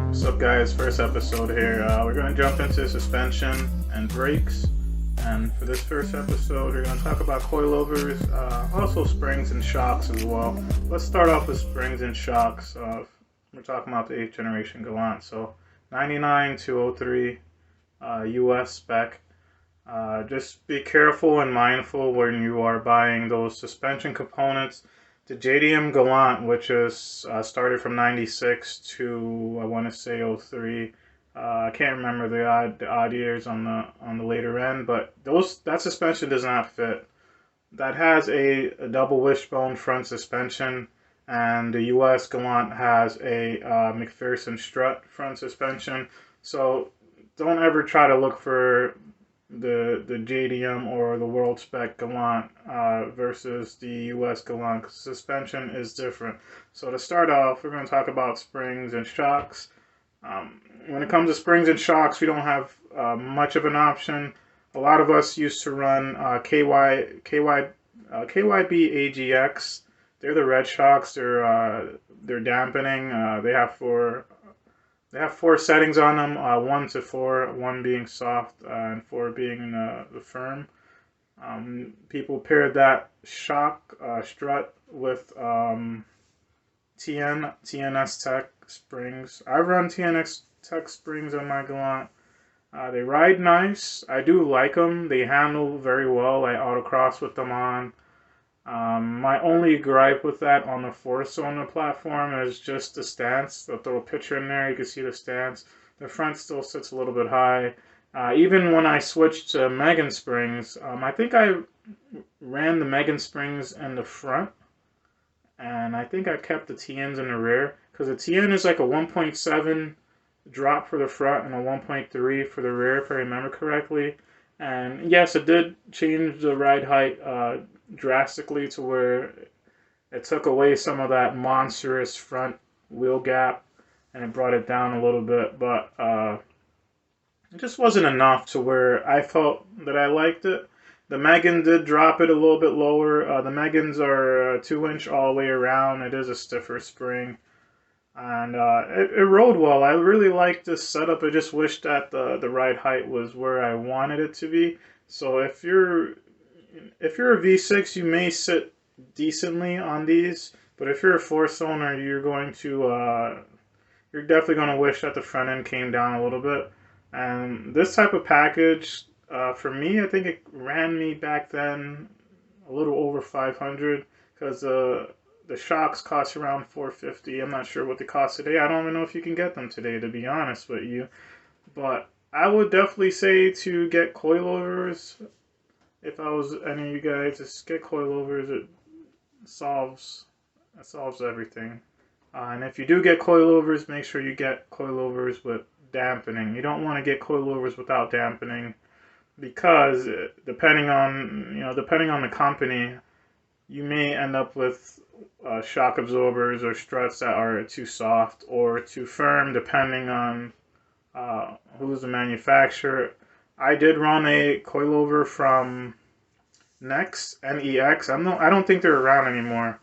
What's up, guys? First episode here. We're going to jump into suspension and brakes. And for this first episode, we're going to talk about coilovers, also springs and shocks as well. Let's start off with springs and shocks. We're talking about the 8th generation Galant. So 99203 US spec. Just be careful and mindful when you are buying those suspension components. The JDM Galant, which is started from 96 to I want to say 03. I can't remember the odd years on the later end, but that suspension does not fit. That has a double wishbone front suspension, and the US Galant has a McPherson strut front suspension. So don't ever try to look for the JDM or the World Spec Galant versus the US Galant. Suspension is different. So to start off, we're going to talk about springs and shocks. When it comes to springs and shocks, we don't have much of an option. A lot of us used to run KYB AGX. They're the red shocks. They're dampening. They have four settings on them, 1 to 4, 1 being soft and 4 being the firm. People paired that shock strut with TNS Tech springs. I run TNS Tech springs on my Galant. They ride nice. I do like them. They handle very well. I autocross with them on. My only gripe with that on the 4-cylinder platform is just the stance. I'll throw a picture in there. You can see the stance. The front still sits a little bit high. Even when I switched to Megan springs, I think I ran the Megan springs in the front, and I think I kept the TNs in the rear, because the TN is like a 1.7 drop for the front and a 1.3 for the rear, if I remember correctly. And yes, it did change the ride height drastically to where it took away some of that monstrous front wheel gap and it brought it down a little bit, but it just wasn't enough to where I felt that I liked it. The Megan did drop it a little bit lower. The Megans are 2-inch all the way around. It is a stiffer spring, and it rode well. I really liked this setup. I just wish that the ride height was where I wanted it to be. So if you're a V6, you may sit decently on these, but if you're a 4-cylinder, you're definitely going to wish that the front end came down a little bit. And this type of package, for me, I think it ran me back then a little over 500, because the shocks cost around 450. I'm not sure what they cost today. I don't even know if you can get them today, to be honest with you. But I would definitely say to get coilovers. If I was any of you guys, just get coilovers. It solves everything. And if you do get coilovers, make sure you get coilovers with dampening. You don't want to get coilovers without dampening, because depending on the company, you may end up with shock absorbers or struts that are too soft or too firm, depending on who's the manufacturer. I did run a coilover from NEX. I don't think they're around anymore,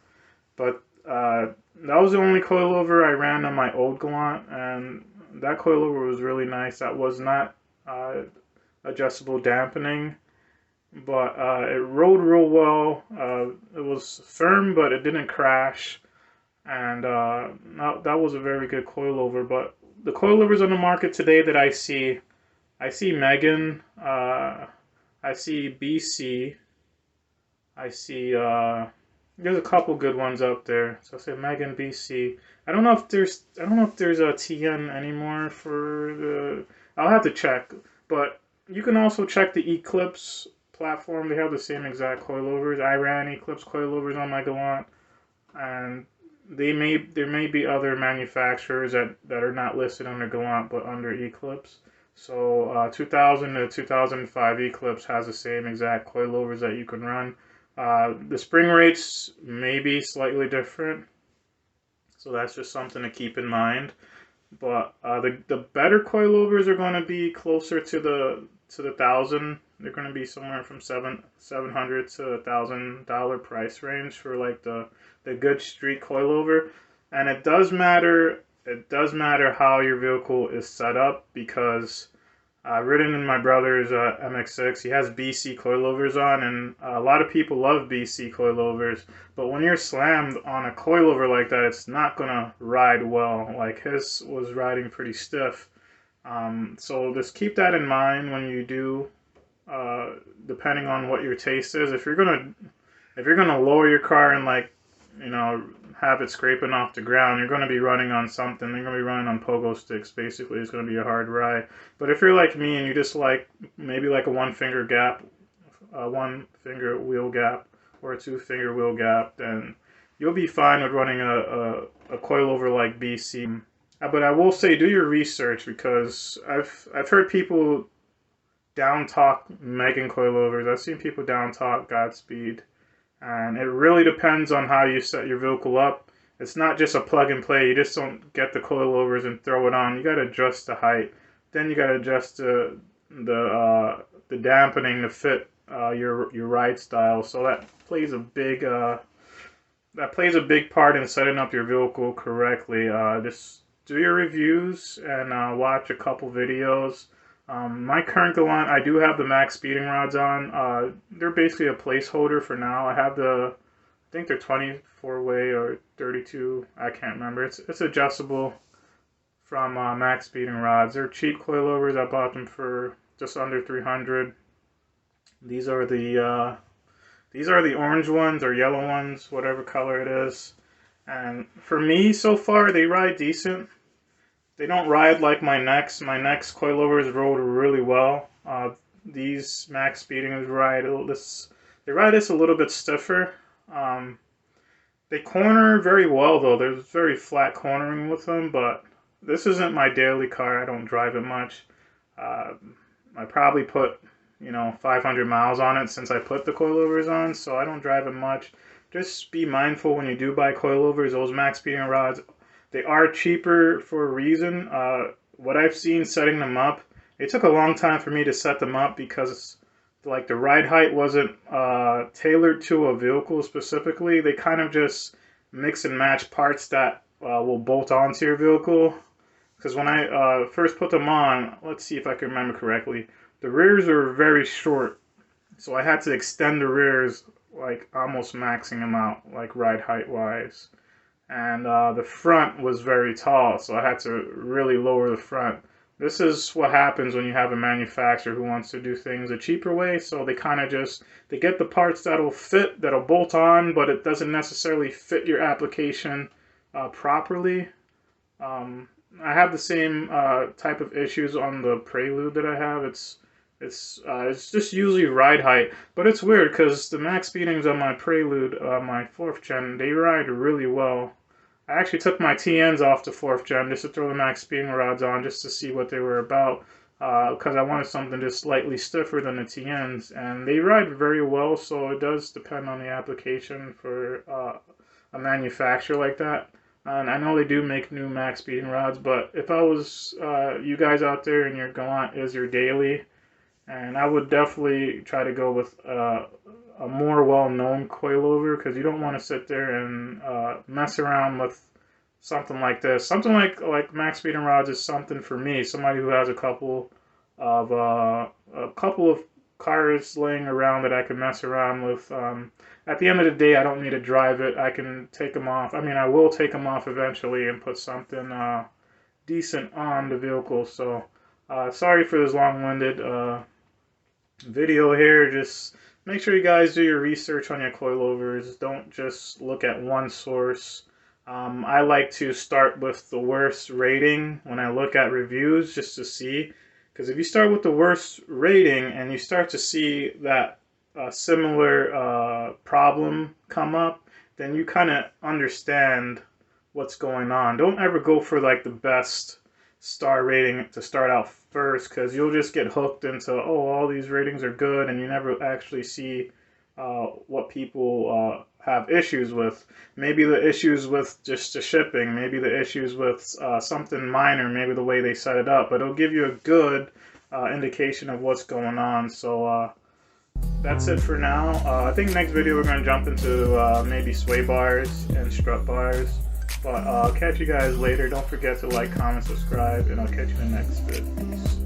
but that was the only coilover I ran on my old Galant, and that coilover was really nice. That was not adjustable dampening, but it rode real well. It was firm, but it didn't crash, and that was a very good coilover. But the coilovers on the market today that I see Megan, I see BC, I see there's a couple good ones out there. So I say Megan, BC. I don't know if there's a TN anymore for the. I'll have to check, but you can also check the Eclipse platform. They have the same exact coilovers. I ran Eclipse coilovers on my Galant, and there may be other manufacturers that are not listed under Galant but under Eclipse. So 2000 to 2005 Eclipse has the same exact coilovers that you can run. The spring rates may be slightly different, so that's just something to keep in mind. But the better coilovers are going to be closer to the 1,000. They're going to be somewhere from $700 to $1,000 price range for like the good street coilover. And it does matter it does matter how your vehicle is set up, because I've ridden in my brother's MX6. He has BC coilovers on, and a lot of people love BC coilovers. But when you're slammed on a coilover like that, it's not gonna ride well. Like his was riding pretty stiff. So just keep that in mind when you do, depending on what your taste is. If you're gonna lower your car and, like, you know, have it scraping off the ground, you're going to be running on something. You're going to be running on pogo sticks. Basically, it's going to be a hard ride. But if you're like me and you just like maybe like a one finger wheel gap, or a 2-finger wheel gap, then you'll be fine with running a coilover like BC. But I will say, do your research, because I've heard people down talk Megan coilovers. I've seen people down talk Godspeed. And it really depends on how you set your vehicle up. It's not just a plug and play. You just don't get the coilovers and throw it on. You got to adjust the height. Then you got to adjust the dampening to fit your ride style. So that plays a big part in setting up your vehicle correctly. Just do your reviews and watch a couple videos. My current Galant, I do have the max speeding rods on. They're basically a placeholder for now. I think they're 24-way or 32. I can't remember. It's adjustable from max speeding rods. They're cheap coilovers. I bought them for just under 300. These are the orange ones or yellow ones, whatever color it is. And for me, so far, they ride decent. They don't ride like my Nex. My Nex coilovers rode really well. These max speedings ride this a little bit stiffer. They corner very well though. There's very flat cornering with them, but this isn't my daily car. I don't drive it much. I probably put 500 miles on it since I put the coilovers on, so I don't drive it much. Just be mindful when you do buy coilovers. Those max speeding rods, they are cheaper for a reason. What I've seen setting them up, it took a long time for me to set them up because like the ride height wasn't tailored to a vehicle specifically. They kind of just mix and match parts that will bolt onto your vehicle. Because when I first put them on, let's see if I can remember correctly, the rears are very short. So I had to extend the rears, like almost maxing them out, like ride height wise. And the front was very tall, so I had to really lower the front. This is what happens when you have a manufacturer who wants to do things a cheaper way, so they kind of they get the parts that'll fit, that'll bolt on, but it doesn't necessarily fit your application properly. I have the same type of issues on the Prelude that I have. It's just usually ride height, but it's weird because the max speedings on my Prelude, my 4th gen, they ride really well. I actually took my TNs off the 4th gen just to throw the max speeding rods on just to see what they were about, because I wanted something just slightly stiffer than the TNs, and they ride very well. So it does depend on the application for a manufacturer like that. And I know they do make new max speeding rods, but if I was you guys out there and your Galant is your daily, and I would definitely try to go with a more well-known coilover, because you don't want to sit there and mess around with something like this. Something like max speeding rods is something for me, somebody who has a couple of cars laying around that I can mess around with. At the end of the day, I don't need to drive it. I can take them off. I mean, I will take them off eventually and put something decent on the vehicle. So sorry for this long-winded video here. Just make sure you guys do your research on your coilovers. Don't just look at one source. I like to start with the worst rating when I look at reviews, just to see. Because if you start with the worst rating and you start to see that similar problem come up, then you kind of understand what's going on. Don't ever go for like the best star rating to start out first, because you'll just get hooked into, oh, all these ratings are good, and you never actually see what people have issues with. Maybe the issues with just the shipping, maybe the issues with something minor, maybe the way they set it up, but it'll give you a good indication of what's going on. So that's it for now. I think next video we're going to jump into maybe sway bars and strut bars. But I'll catch you guys later. Don't forget to like, comment, subscribe, and I'll catch you in the next vid. Peace.